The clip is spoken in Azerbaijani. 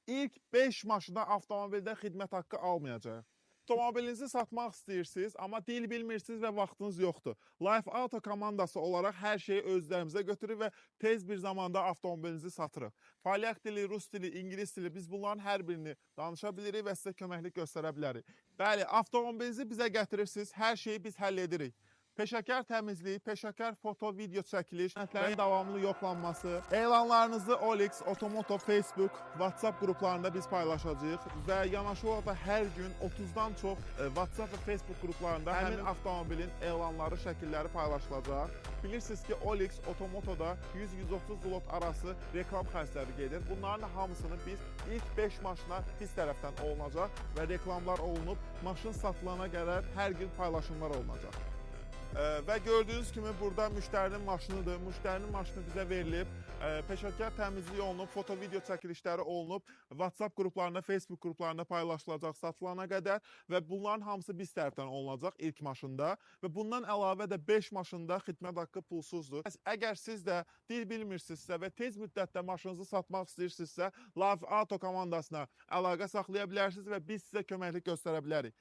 ilk 5 maşına avtomobildə xidmət haqqı almayacaq. Avtomobilinizi satmaq istəyirsiniz, amma dil bilmirsiniz və vaxtınız yoxdur. Life Auto komandası olaraq hər şeyi özlərimizə götürür və tez bir zamanda avtomobilinizi satırıq. Polyak dili, rus dili, ingilis dili biz bunların hər birini danışa bilirik və sizə köməklik göstərə bilərik. Bəli, avtomobilinizi bizə gətirirsiniz, hər şeyi biz həll edirik. Peşəkar təmizlik, peşəkar foto, video çəkiliş, xidmətlərin davamlı yoxlanması, elanlarınızı OLX, Otomoto, Facebook, WhatsApp qruplarında biz paylaşacağıq və yanaşı olaraq da hər gün 30-dan çox WhatsApp və Facebook qruplarında həmin avtomobilin elanları, şəkilləri paylaşılacaq. Bilirsiniz ki, OLX, Otomotoda 100-130 zlot arası reklam xərcləri gedir. Bunların hamısını biz ilk 5 maşına biz tərəfdən olunacaq və reklamlar olunub, maşın satılana qədər hər gün paylaşımlar olunacaq. Və gördüyünüz kimi burada müştərinin maşınıdır. Müştərinin maşını bizə verilib, peşəkar təmizliyi olunub, foto, video çəkilişləri olunub, WhatsApp qruplarında, Facebook qruplarında paylaşılacaq satılana qədər və bunların hamısı biz tərəfdən olunacaq ilk maşında və bundan əlavə də 5 maşında xidmət haqqı pulsuzdur. Əgər siz də dil bilmirsinizsə və tez müddətdə maşınınızı satmaq istəyirsinizsə, Life Auto komandasına əlaqə saxlaya bilərsiniz və biz sizə köməklik göstərə bilərik.